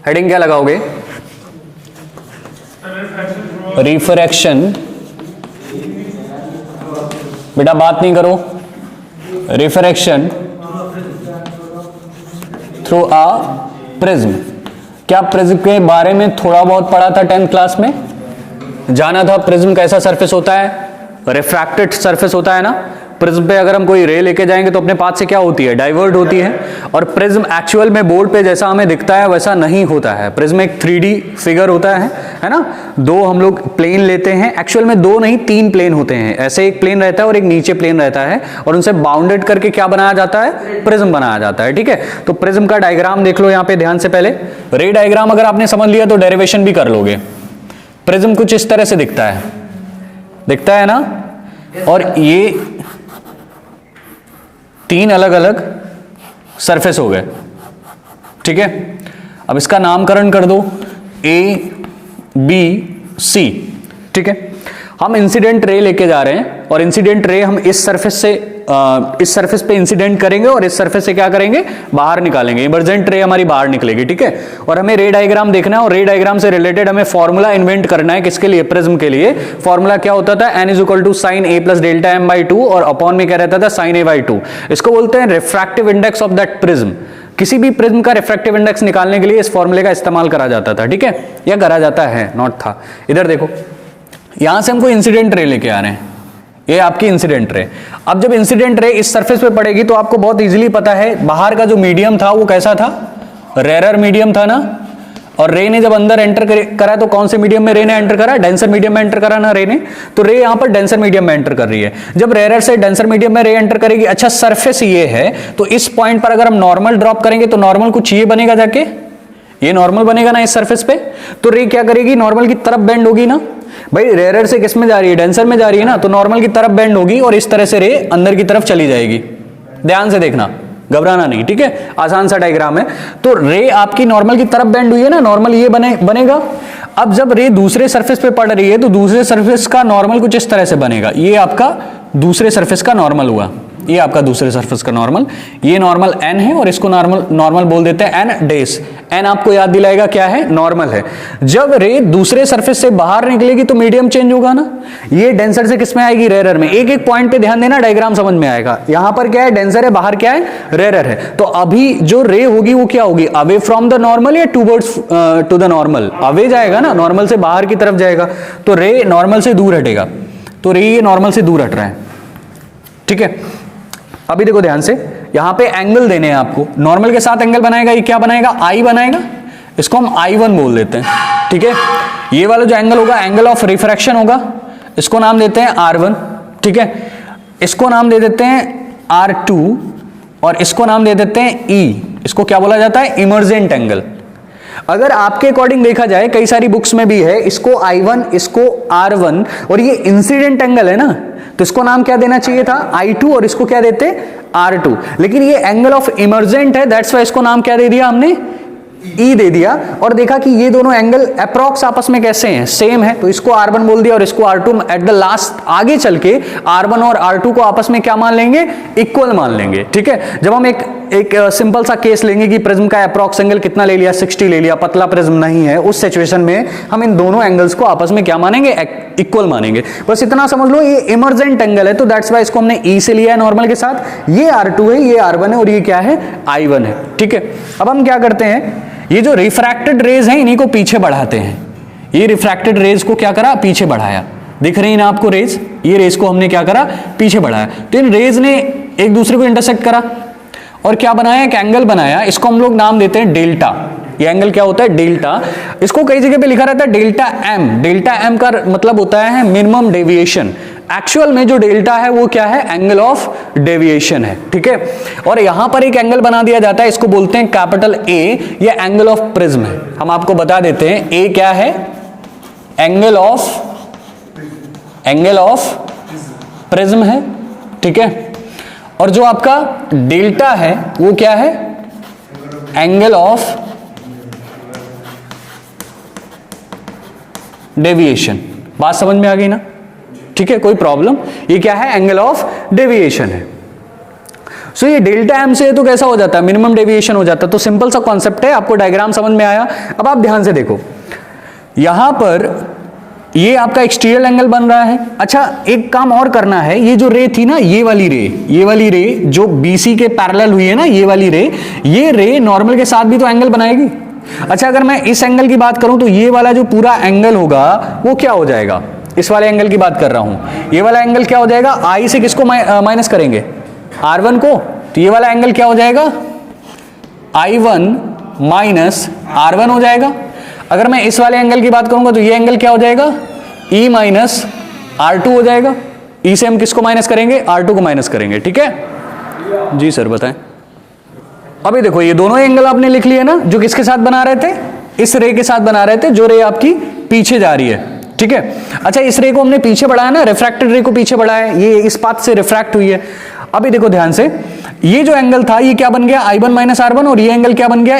Heading क्या लगाओगे? Refraction, बेटा बात नहीं करो, रिफ्रैक्शन थ्रू अ प्रिज्म। क्या प्रिज्म के बारे में थोड़ा बहुत पढ़ा था 10th क्लास में? जाना था प्रिज्म कैसा सरफेस होता है? रिफ्रैक्टेड सरफेस होता है ना। प्रिज्म पे अगर हम कोई रे लेके जाएंगे तो अपने पाथ से क्या होती है? डाइवर्ट होती है। और प्रिज्म एक्चुअल में बोर्ड पे जैसा हमें दिखता है वैसा नहीं होता है। प्रिज्म एक 3D फिगर होता है ना। दो हम लोग प्लेन लेते हैं, एक्चुअल में दो नहीं 3 प्लेन होते हैं। ऐसे एक प्लेन रहता है और एक नीचे प्लेन रहता है और उनसे बाउंडेड करके क्या बनाया जाता है? प्रिज्म बनाया जाता है। ठीक है, तो प्रिज्म का डायग्राम देख लो यहाँ पे ध्यान से। पहले रे डायग्राम अगर आपने समझ लिया तो डेरिवेशन भी कर लोगे। प्रिज्म कुछ इस तरह से दिखता है ना। और ये 3 अलग अलग सरफेस हो गए। ठीक है, अब इसका नामकरण कर दो A B C। ठीक है, हम इंसिडेंट रे लेके जा रहे हैं और इंसिडेंट रे हम इस सरफेस पे इंसिडेंट करेंगे और इस सरफेस से क्या करेंगे? बाहर निकालेंगे। इमर्जेंट रे हमारी बाहर निकलेगी। ठीक है, और हमें रे डायग्राम देखना है और रे डायग्राम से रिलेटेड हमें फॉर्मूला इन्वेंट करना है। किसके लिए? प्रिज्म के लिए। फॉर्मूला क्या होता था? n = sin a + delta m by 2 और अपॉन में क्या रहता था? sin a by 2। इसको बोलते हैं refractive index of that prism. किसी भी प्रिज्म का रिफ्रैक्टिव इंडेक्स निकालने के लिए इस फॉर्मूले का इस्तेमाल करा जाता था। ठीक है, या करा जाता है, नॉट था। इधर देखो, यहां से हमको इंसिडेंट रे लेके आ रहे हैं, ये आपकी इंसिडेंट रे। अब जब इंसिडेंट रे इस सरफेस पे पड़ेगी तो आपको बहुत इजीली पता है बाहर का जो मीडियम था वो कैसा था? रेरर मीडियम था ना। और रे ने जब अंदर एंटर करा तो कौन से मीडियम में रे ने एंटर करा? डेंसर मीडियम में एंटर करा ना रे ने। तो रे यहां पर डेंसर मीडियम में एंटर कर रही है। जब रेरर से डेंसर मीडियम में रे एंटर करेगी, अच्छा सरफेस ये है तो इस पॉइंट पर अगर हम नॉर्मल ड्रॉप करेंगे तो नॉर्मल कुछ ये बनेगा, जाके ये नॉर्मल बनेगा ना इस सरफेस पे। तो रे क्या करेगी? नॉर्मल की तरफ बेंड होगी ना। भाई रेरर से किस में जा रही है? डेंसर में जा रही है ना, तो नॉर्मल की तरफ बेंड होगी और इस तरह से रे अंदर की तरफ चली जाएगी। ध्यान से देखना, घबराना नहीं। ठीक है, आसान सा डायग्राम है। तो रे आपकी नॉर्मल की तरफ बेंड हुई है ना, नॉर्मल ये बनेगा। अब जब रे दूसरे सरफेस पे पड़ रही है तो दूसरे सरफेस का नॉर्मल कुछ इस तरह से बनेगा। ये आपका दूसरे सरफेस का नॉर्मल हुआ, ये आपका दूसरे सरफेस का नॉर्मल। ये नॉर्मल n है और इसको नॉर्मल बोल देते हैं n डेस। n आपको याद दिलाएगा क्या है? नॉर्मल है। जब रे दूसरे सरफेस से बाहर निकलेगी तो मीडियम चेंज होगा ना। ये डेंसर से किस में आएगी? रेरर में। एक एक पॉइंट पे ध्यान देना, डायग्राम समझ में आएगा। यहां पर क्या है? डेंसर है, बाहर क्या है? रेरर है। तो अभी जो रे होगी वो क्या होगी? अवे फ्रॉम द नॉर्मल या towards to the normal? Away जाएगा ना, नॉर्मल से बाहर की तरफ जाएगा। तो रे नॉर्मल से दूर हटेगा, तो रे ये नॉर्मल से दूर हट रहा है। ठीक है, अभी देखो ध्यान से, यहां पे एंगल देने हैं आपको। नॉर्मल के साथ एंगल बनाएगा, ये क्या बनाएगा? I बनाएगा। इसको हम I1 बोल देते हैं। ठीक है, ये वाला जो एंगल होगा एंगल ऑफ रिफ्रैक्शन होगा, इसको नाम देते हैं R1। ठीक है, इसको नाम दे देते हैं R2 और इसको नाम दे देते हैं E। इसको क्या बोला जाता है? Emergent angle. अगर आपके अकॉर्डिंग देखा जाए, कई सारी बुक्स में भी है, इसको I1, इसको R1 और ये इंसिडेंट एंगल है ना, तो इसको नाम क्या देना चाहिए था? I2 और इसको क्या देते? R2। लेकिन ये एंगल ऑफ इमर्जेंट है, दैट्स वाई इसको नाम क्या दे दिया हमने? E दे दिया। और देखा कि ये दोनों एंगल अप्रॉक्स आपस में कैसे हैं? सेम है, तो इसको R1 बोल दिया और इसको R2। एट द लास्ट आगे चल के R1 और R2 को आपस में क्या मान लेंगे? इक्वल मान लेंगे। ठीक है, जब हम एक सिंपल सा केस लेंगे कि प्रिज्म का अप्रॉक्स एंगल कितना ले लिया? 60 ले लिया, पतला प्रिज्म नहीं है, उस सिचुएशन में हम इन दोनों एंगल्स को आपस में क्या मानेंगे? इक्वल मानेंगे। बस इतना समझ लो, ये इमर्जेंट एंगल है तो दैट्स वाई इसको हमने E से लिया है नॉर्मल के साथ। ये R2 है, ये R1 है और ये क्या है? I1 है। ठीक है, अब हम क्या करते हैं, ये जो रिफ्रैक्टेड रेज हैं इन्हीं को पीछे बढ़ाते हैं। ये रिफ्रैक्टेड रेज को क्या करा? पीछे बढ़ाया। दिख रही है ना आपको रेज? ये रेज को हमने क्या करा? पीछे बढ़ाया। तो इन रेज ने एक दूसरे को इंटरसेक्ट करा और क्या बनाया? एक एंगल बनाया। इसको हम लोग नाम देते हैं डेल्टा। ये एंगल क्या होता है? डेल्टा। इसको कई जगह पे लिखा रहता है डेल्टा एम। डेल्टा एम का मतलब होता है मिनिमम डेविएशन। एक्चुअल में जो डेल्टा है वो क्या है? एंगल ऑफ डेविएशन है। ठीक है, और यहां पर एक एंगल बना दिया जाता है, इसको बोलते हैं कैपिटल ए। ये एंगल ऑफ प्रिज्म है। हम आपको बता देते हैं ए क्या है? एंगल ऑफ प्रिज्म है। ठीक है, और जो आपका डेल्टा है वो क्या है? Angle of deviation. बात समझ में आ गई ना? ठीक है, कोई प्रॉब्लम? ये क्या है? एंगल ऑफ डेविएशन है। सो ये डेल्टा एम से तो कैसा हो जाता है, मिनिमम डेविएशन हो जाता है। तो सिंपल सा कॉन्सेप्ट है, आपको डायग्राम समझ में आया। अब आप ध्यान से देखो, यहां पर ये आपका एक्सटीरियर एंगल बन रहा है। अच्छा, एक काम और करना है, ये जो रे थी ना, ये वाली रे जो BC के पैरेलल हुई है ना, ये रे नॉर्मल के साथ भी तो एंगल बनाएगी। अच्छा, अगर मैं इस एंगल की बात करूं तो ये वाला जो पूरा एंगल होगा वो क्या हो जाएगा, इस वाले एंगल की बात कर रहा हूं, ये वाला एंगल क्या हो जाएगा, I से किसको माइनस करेंगे, R1 को, तो ये वाला एंगल क्या हो जाएगा, I1 माइनस R1 हो जाएगा। अगर मैं इस वाले एंगल की बात करूंगा तो ये एंगल क्या हो जाएगा, E माइनस R2 हो जाएगा। E से हम किसको माइनस करेंगे, R2 को माइनस करेंगे। ठीक है जी सर, बताएं। अभी देखो, ये दोनों एंगल आपने लिख लिए ना, जो किसके साथ बना रहे थे, इस रे के साथ बना रहे थे, जो रे आपकी पीछे जा रही है। ठीक है, अच्छा, इस रे को हमने पीछे बढ़ाया ना, रिफ्रैक्टेड रे को पीछे बढ़ाया, ये इस पाथ से रिफ्रैक्ट हुई है। अभी देखो ध्यान से, ये जो एंगल था ये क्या बन गया, I1 माइनस R1, और ये एंगल क्या बन गया,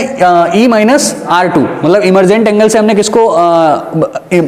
E माइनस R2। मतलब इमरजेंट एंगल से हमने किसको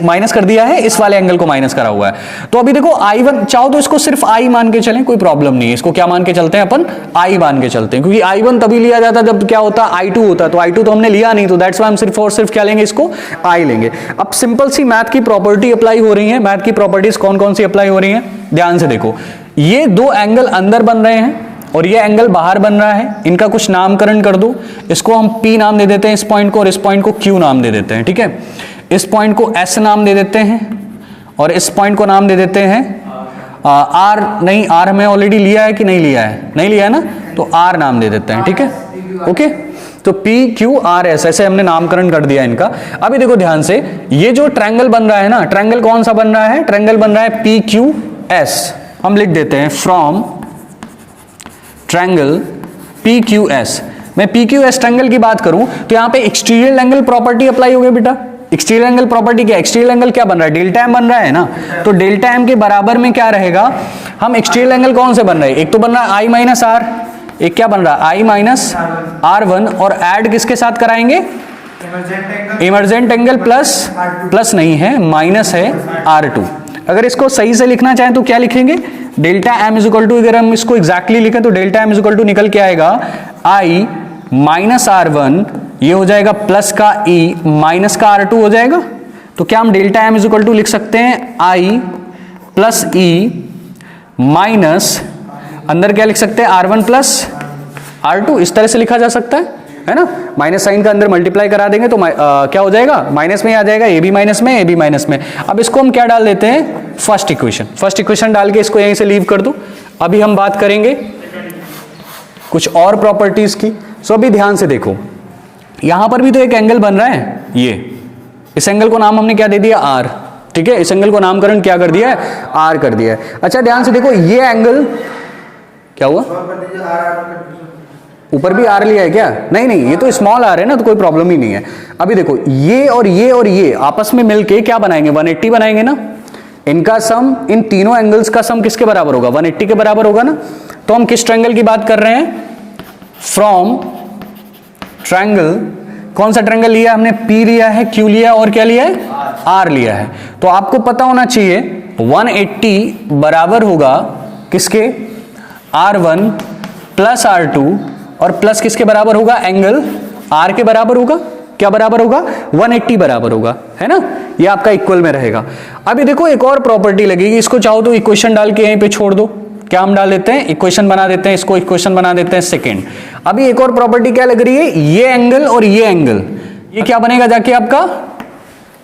माइनस कर दिया है, इस वाले एंगल को माइनस करा हुआ है। तो अभी देखो I1, चाहो तो इसको सिर्फ I मान के चलें, कोई प्रॉब्लम नहीं है। इसको क्या मान के चलते हैं अपन, I मान के चलते हैं, क्योंकि I1 तभी लिया जाता जब क्या होता, I2 होता। तो I2 तो हमने लिया नहीं, तो दैट्स व्हाई हम सिर्फ और सिर्फ क्या लेंगे, इसको I लेंगे। अब सिंपल सी मैथ की प्रॉपर्टी अप्लाई हो रही है। मैथ की प्रॉपर्टीज कौन कौन सी अप्लाई हो रही है, ध्यान से देखो। ये दो एंगल अंदर बन रहे हैं और ये एंगल बाहर बन रहा है, इनका कुछ नामकरण कर दो। इसको हम P नाम दे देते हैं इस पॉइंट को, और इस पॉइंट को Q नाम दे देते हैं। ठीक है, इस पॉइंट को S नाम दे देते हैं और इस पॉइंट को नाम दे देते हैं R। नहीं, R हमें ऑलरेडी लिया है कि नहीं लिया है, नहीं लिया है ना, तो R नाम दे देते हैं। ठीक है, ओके, तो P Q R S ऐसे हमने नामकरण कर दिया इनका। अभी देखो ध्यान से, ये जो ट्रायंगल बन रहा है ना, ट्रायंगल कौन सा बन रहा है, ट्रायंगल बन रहा है PQS। हम लिख देते हैं फ्रॉम ट्रायंगल PQS। मैं PQS ट्रायंगल की बात करूं तो यहां पे एक्सटीरियर एंगल प्रॉपर्टी अप्लाई हो गई बेटा। एक्सटीरियर एंगल प्रॉपर्टी क्या, एक्सटीरियर एंगल क्या बन रहा है, डेल्टा एम बन रहा है ना, तो डेल्टा एम के बराबर में क्या रहेगा, हम एक्सटीरियर एंगल कौन से बन रहे हैं, एक तो बन रहा है I माइनस R, एक क्या बन रहा है I माइनस R1, और ऐड किसके साथ कराएंगे, इमरजेंट एंगल प्लस नहीं है, माइनस है R2। अगर इसको सही से लिखना चाहें तो क्या लिखेंगे, delta M is equal to, अगर हम इसको एग्जैक्टली लिखें तो delta M is equal to निकल के आएगा I माइनस R1, ये हो जाएगा प्लस का E माइनस का R2 हो जाएगा। तो क्या हम delta M is equal to लिख सकते हैं I प्लस E माइनस, अंदर क्या लिख सकते हैं, R1 प्लस R2, इस तरह से लिखा जा सकता है ना। माइनस साइन का अंदर मल्टीप्लाई करा देंगे तो क्या हो जाएगा, माइनस में आ जाएगा, ए बी माइनस में, ए बी माइनस में। अब इसको हम क्या डाल देते हैं, फर्स्ट इक्वेशन डाल के इसको यहीं से लीव कर दो। अभी हम बात करेंगे कुछ और प्रॉपर्टीज की। सो अभी ध्यान से देखो, यहां पर भी तो एक एंगल बन रहा है, ये इस एंगल को नाम हमने क्या दे दिया, R। ठीक है, इस एंगल को नामकरण क्या कर दिया है, R कर दिया है। अच्छा, ध्यान से देखो, ये एंगल क्या हुआ, ऊपर भी R लिया है क्या, नहीं, ये तो स्मॉल r है ना, तो कोई प्रॉब्लम ही नहीं है। अभी देखो, ये और ये आपस में मिलके क्या बनाएंगे, 180 बनाएंगे ना। इनका सम, इन तीनों एंगल्स का सम किसके बराबर होगा, 180 के बराबर होगा ना। तो हम किस ट्रायंगल की बात कर रहे हैं, फ्रॉम ट्रायंगल, कौन सा ट्रायंगल लिया हमने, P लिया है, Q लिया और क्या लिया है, R लिया है। तो आपको पता होना चाहिए 180 बराबर होगा किसके, R1 प्लस R2, और प्लस किसके बराबर होगा, एंगल R के बराबर होगा। क्या बराबर होगा, 180 बराबर होगा, है ना, ये आपका इक्वल में रहेगा। अभी देखो, एक और प्रॉपर्टी लगेगी, इसको चाहो तो इक्वेशन डाल के यहीं पे छोड़ दो। क्या हम डाल देते हैं, इक्वेशन बना देते हैं, इसको इक्वेशन बना देते हैं सेकंड। अभी एक और प्रॉपर्टी क्या लग रही है, ये एंगल और ये एंगल, ये क्या बनेगा जाके आपका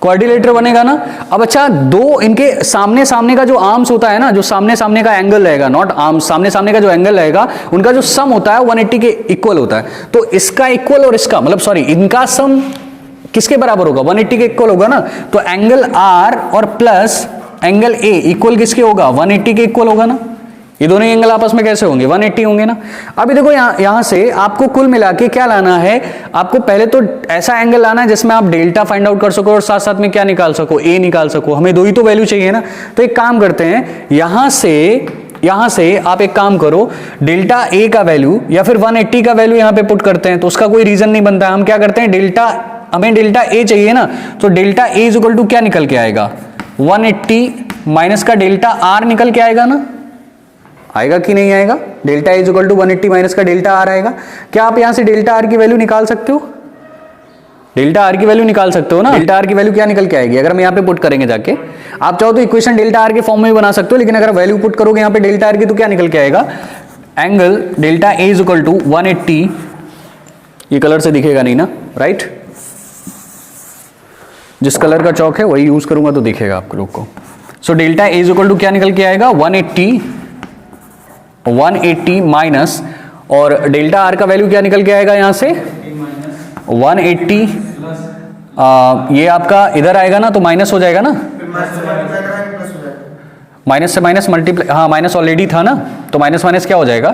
क्वाड्रिलेटरल बनेगा ना। अब अच्छा, दो इनके सामने का जो आर्म्स होता है ना, जो सामने का एंगल रहेगा, नॉट आर्म्स, सामने का जो एंगल रहेगा, उनका जो सम होता है 180 के इक्वल होता है। तो इसका इक्वल और इसका, मतलब सॉरी, इनका सम किसके बराबर होगा, 180 के इक्वल होगा ना। तो एंगल R और प्लस एंगल A इक्वल किसके होगा, 180 के इक्वल होगा ना। ये दोनों एंगल आपस में कैसे होंगे, 180 होंगे ना। अभी देखो, यहां से आपको कुल मिला के क्या लाना है, आपको पहले तो ऐसा एंगल लाना है जिसमें आप डेल्टा फाइंड आउट कर सको और साथ साथ में क्या निकाल सको, A निकाल सको। हमें दो ही तो वैल्यू चाहिए ना। तो एक काम करते हैं, यहां से आप एक काम करो, डेल्टा A का वैल्यू या फिर 180 का वैल्यू यहां पे पुट करते हैं, तो उसका कोई रीजन नहीं बनता है। हम क्या करते हैं, हमें डेल्टा A चाहिए ना, तो delta A is equal to क्या निकल के आएगा, 180 माइनस का डेल्टा R निकल के आएगा ना। आएगा कि नहीं आएगा? Delta A equal to 180 minus का डेल्टा आर आएगा। क्या आप यहां से डेल्टा आर की वैल्यू निकाल सकते हो? डेल्टा आर की वैल्यू निकाल सकते हो ना। डेल्टा आर की वैल्यू क्या निकल के आएगी अगर हम यहाँ पे पुट करेंगे जाके? आप चाहो तो इक्वेशन डेल्टा आर के फॉर्म में भी बना सकते हो, लेकिन अगर वैल्यू पुट करोगे यहाँ पे डेल्टा आर की तो क्या निकल के आएगा? Angle delta A is equal to 180, ये कलर से दिखेगा नहीं ना, राइट? जिस कलर का चौक है वही यूज करूंगा तो दिखेगा आप लोग को। So delta A is equal to क्या निकल के आएगा? 180 माइनस, और डेल्टा आर का वैल्यू क्या निकल के आएगा यहां से? 180 ये आपका इधर आएगा ना तो माइनस हो जाएगा ना, माइनस से माइनस मल्टीप्लाई, हाँ माइनस ऑलरेडी था ना तो माइनस माइनस क्या हो जाएगा?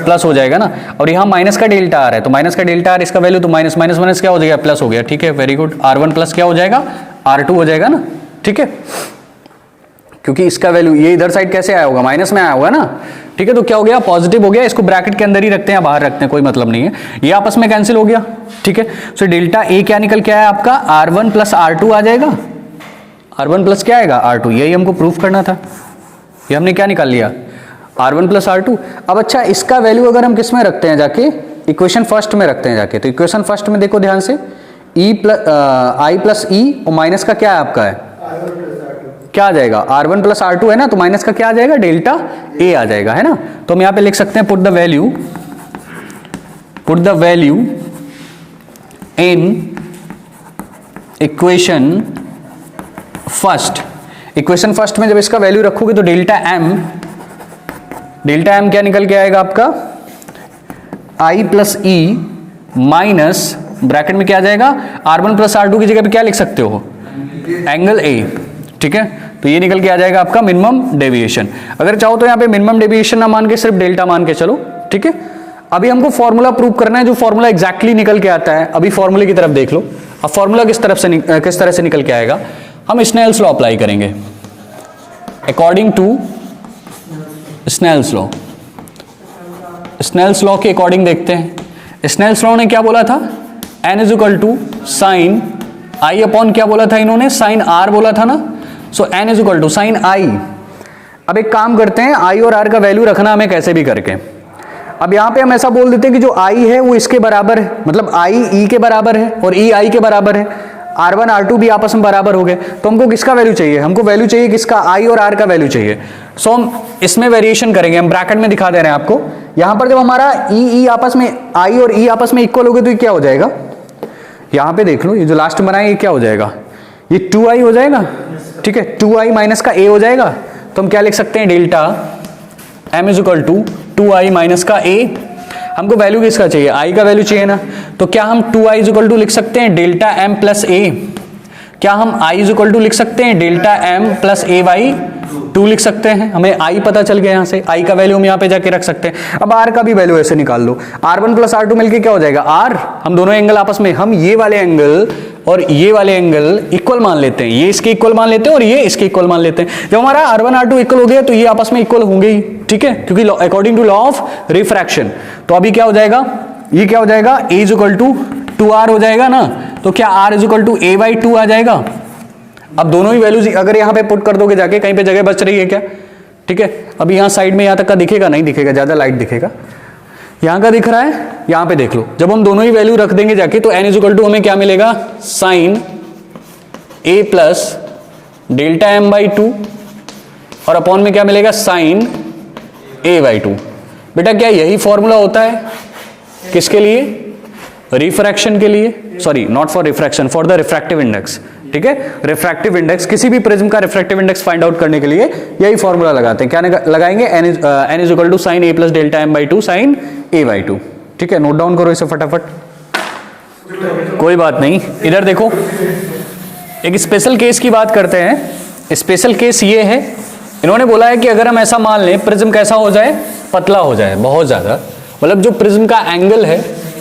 प्लस हो जाएगा ना। और यहाँ माइनस का डेल्टा आर है तो माइनस का डेल्टा आर इसका वैल्यू तो माइनस माइनस माइनस क्या हो जाएगा? प्लस हो गया। ठीक है, वेरी गुड। R1 प्लस क्या हो जाएगा? R2 हो जाएगा ना। ठीक है, क्योंकि इसका वैल्यू ये इधर साइड कैसे आया होगा? माइनस में आया होगा ना। ठीक है, तो क्या हो गया? पॉजिटिव हो गया। इसको ब्रैकेट के अंदर ही रखते हैं या बाहर रखते हैं, कोई मतलब नहीं है, ये आपस में कैंसिल हो गया। ठीक है, सो डेल्टा ए क्या निकल के आया आपका? R1 प्लस R2 आ जाएगा। R1 प्लस क्या आएगा? R2, यही हमको प्रूफ करना था। ये हमने क्या निकाल लिया? R1 plus R2। अब अच्छा, इसका वैल्यू अगर हम किस में रखते हैं जाके? इक्वेशन फर्स्ट में रखते हैं जाके। तो इक्वेशन फर्स्ट में देखो ध्यान से, I प्लस ई और माइनस का क्या है आपका? है क्या आ जाएगा? R1 प्लस R2 है ना, तो माइनस का क्या आ जाएगा? डेल्टा ए आ जाएगा, है ना। तो हम यहाँ पे लिख सकते हैं put the value in equation first. Equation first में जब इसका वैल्यू रखोगे तो डेल्टा एम क्या निकल के आएगा आपका? I plus E minus bracket में क्या आ जाएगा? R1 प्लस R2 की जगह पे क्या लिख सकते हो? Angle A. ठीक है, तो ये निकल के आ जाएगा आपका मिनिमम डेविएशन। अगर चाहो तो यहाँ पे मिनिमम डेविएशन ना मान के सिर्फ डेल्टा मान के चलो। ठीक है, अभी हमको फॉर्मूला प्रूव करना है, जो फॉर्मूला एग्जैक्टली निकल के आता है। अभी फॉर्मूले की तरफ देख लो। अब फॉर्मूला किस तरह से निकल के आएगा? हम स्नेल्स लॉ अप्लाई करेंगे अकॉर्डिंग टू स्नेल्स लॉ के अकॉर्डिंग देखते हैं। स्नेल्स लॉ ने क्या बोला था? n is equal to sine i upon क्या बोला था इन्होंने? साइन आर बोला था ना। So n is equal to sine i. अब एक काम करते हैं, i और r का वैल्यू रखना हमें कैसे भी करके। अब यहां पे हम ऐसा बोल देते हैं कि जो i है वो इसके बराबर है, मतलब i e के बराबर है और e i के बराबर है। R1 R2 भी आपस में बराबर हो गए। तो हमको किसका वैल्यू चाहिए? हमको वैल्यू चाहिए किसका? I और R का वैल्यू चाहिए। सो हम इसमें वेरिएशन करेंगे। हम ब्रैकेट में दिखा दे रहे हैं आपको। यहां पर जब हमारा E आपस में, I और E आपस में इक्वल हो गए तो ये क्या हो जाएगा? यहां पे देख लो, ये जो लास्ट में बनाए ये क्या हो जाएगा? ये 2i हो जाएगा। ठीक है, 2i माइनस का a हो जाएगा। तो हम क्या लिख सकते हैं? Delta m is equal to 2i minus का a। हमको वैल्यू किसका चाहिए? i का वैल्यू चाहिए ना। तो क्या हम 2i इज इक्वल टू लिख सकते हैं डेल्टा m प्लस a? क्या हम i इज इक्वल टू लिख सकते हैं delta m plus a by 2 लिख सकते हैं? हमें i पता चल गया। यहाँ से i का वैल्यू हम यहाँ पे जाके रख सकते हैं। अब r का भी वैल्यू ऐसे निकाल लो। R1 प्लस R2 मिलके क्या हो जाएगा? r। हम दोनों एंगल आपस में, हम ये वाले एंगल और ये वाले एंगल इक्वल मान लेते हैं। ये इसके इक्वल मान लेते हैं और ये इसके इक्वल मान लेते हैं। जब हमारा R1 R2 इक्वल हो गया तो ये आपस में इक्वल होंगे ही। ठीक है, क्योंकि according to law of refraction. तो अभी क्या हो जाएगा? ये क्या हो जाएगा? a is equal to 2r हो जाएगा ना। तो क्या r is equal to a by 2 आ जाएगा? अब दोनों ही वैल्यूज अगर यहाँ पे पुट कर दोगे जाके, कहीं पे जगह बच रही है क्या? ठीक है, अभी यहाँ साइड में यहाँ तक का दिखेगा नहीं? दिखेगा, ज्यादा लाइट दिखेगा। यहाँ का दिख रहा है, यहाँ पे देख लो। जब हम दोनों ही वैल्यू रख देंगे जाके तो n इज इक्वल टू हमें क्या मिलेगा? Sine a plus delta m by 2 और अपॉन में क्या मिलेगा? Sine a by 2। बेटा क्या यही फॉर्मूला होता है किसके लिए? रिफ्रैक्शन के लिए। Sorry, not for refraction, for the refractive index. ठीक है, रिफ्रैक्टिव इंडेक्स, किसी भी प्रिज्म का रिफ्रैक्टिव इंडेक्स फाइंड आउट करने के लिए यही फॉर्मूला लगाते हैं। क्या लगाएंगे? n is equal to sine a plus delta m by 2 sine a by 2। ठीक है, नोट डाउन करो इसे फटाफट। कोई बात नहीं, इधर देखो, एक स्पेशल केस की बात करते हैं। स्पेशल केस ये है, इन्होंने बोला है कि अगर हम ऐसा मान लें प्रिज्म कैसा हो जाए? पतला हो जाए, बहुत ज्यादा, मतलब जो प्रिज्म का एंगल है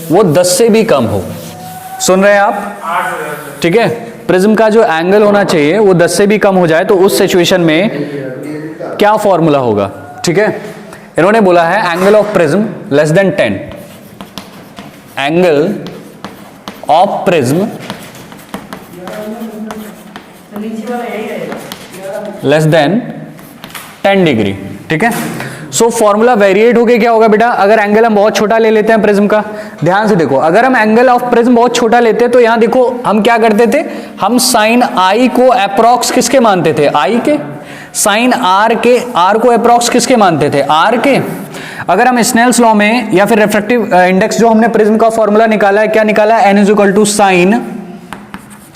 वो 10 से भी कम हो। सुन रहे हैं आप? ठीक है, प्रिज्म का जो एंगल होना चाहिए वो 10 से भी कम हो जाए। तो उस सिचुएशन में क्या फॉर्मूला होगा? ठीक है, इन्होंने बोला है angle of prism less than 10, angle of prism less than 10 degree. ठीक है, सो फॉर्मूला वेरिएट होके क्या होगा बेटा, अगर एंगल हम बहुत छोटा ले लेते हैं प्रिज्म का, ध्यान से देखो, अगर हम एंगल ऑफ प्रिज्म बहुत छोटा लेते हैं तो यहां देखो हम क्या करते थे, हम साइन आई को अप्रॉक्स किसके मानते थे, आई के, साइन आर के, आर को अप्रॉक्स किसके मानते थे, आर के। अगर हम स्नेल्स लॉ में या फिर रिफ्रैक्टिव इंडेक्स जो हमने प्रिज्म का फॉर्मूला निकाला है, क्या निकाला है, N is equal to sine,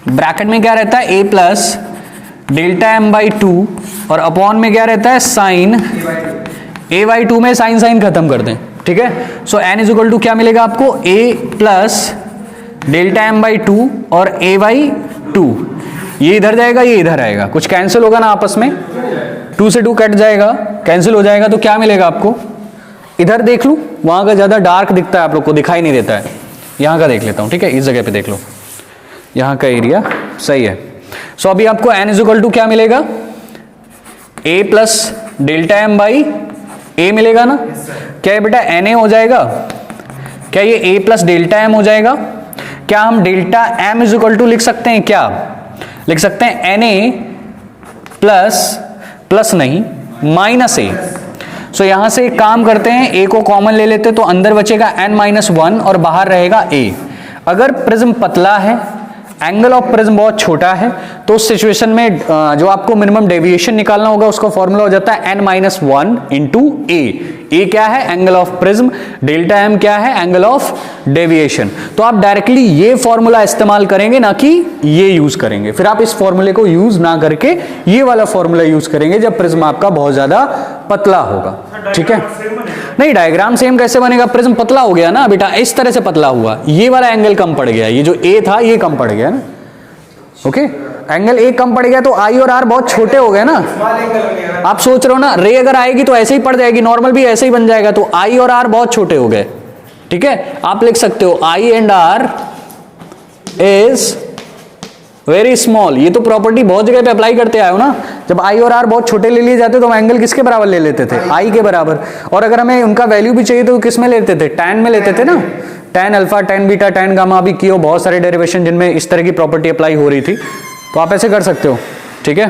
bracket में क्या रहता है, A plus delta M by 2 और अपॉन में क्या रहता है, साइन ए बाई 2 में साइन साइन खत्म कर दें, ठीक है। सो एन इज इक्वल टू क्या मिलेगा आपको, ए प्लस डेल्टा एम बाई 2 और ए बाई 2, ये इधर जाएगा ये इधर आएगा, कुछ कैंसिल होगा ना आपस में, 2 से 2 कट जाएगा, कैंसिल हो जाएगा, तो क्या मिलेगा आपको, इधर देख लूं, वहां का ज्यादा डार्क दिखता है, आप लोग को दिखाई नहीं देता है, यहां का देख लेता हूं, ठीक है, इस जगह पे देख लो, यहां का एरिया सही है। सो अभी आपको n इज इक्वल टू क्या मिलेगा, a plus delta M by A मिलेगा ना, क्या ये बेटा na हो जाएगा, क्या ये a प्लस डेल्टा एम हो जाएगा, क्या हम delta m is equal to लिख सकते हैं, क्या लिख सकते हैं, na प्लस प्लस नहीं माइनस a। सो यहां से एक काम करते हैं, a को कॉमन ले लेते तो अंदर बचेगा n-1 और बाहर रहेगा a। अगर प्रिज्म पतला है, एंगल ऑफ प्रिज्म बहुत छोटा है, तो उस सिचुएशन में जो आपको मिनिमम डेविएशन निकालना होगा उसका फॉर्मूला हो जाता है n-1 इंटू ए क्या है, angle of prism, delta M क्या है, एंगल ऑफ डेविएशन। तो आप डायरेक्टली ये फॉर्मूला इस्तेमाल करेंगे ना कि ये यूज करेंगे, फिर आप इस फॉर्मूले को यूज ना करके ये वाला फॉर्मूला यूज करेंगे जब प्रिज्म आपका बहुत ज्यादा पतला होगा, ठीक है। नहीं, डायग्राम सेम कैसे बनेगा, प्रिज्म पतला हो गया ना बेटा, इस तरह से पतला हुआ, ये वाला एंगल कम पड़ गया, ये जो ए था ये कम पड़ गया ना, ओके, एंगल ए कम पड़ गया तो आई और आर बहुत छोटे हो गए ना। आप सोच रहे हो ना, रे अगर आएगी तो ऐसे ही पड़ जाएगी, नॉर्मल भी ऐसे ही बन जाएगा, तो आई और आर बहुत छोटे हो गए, ठीक है। आप लिख सकते हो i and r is very small, ये तो प्रॉपर्टी बहुत जगह पे अप्लाई करते आए हो ना, जब आई और आर बहुत छोटे ले लिए जाते तो हम एंगल किसके बराबर ले लेते थे, आई के बराबर, और अगर हमें उनका वैल्यू भी चाहिए तो किस में लेते थे, टैन में लेते थे ना, tan alpha, tan beta, tan gamma, अभी किए बहुत सारे डेरिवेशन जिनमें इस तरह की प्रॉपर्टी अप्लाई हो रही थी, तो आप ऐसे कर सकते हो, ठीक है।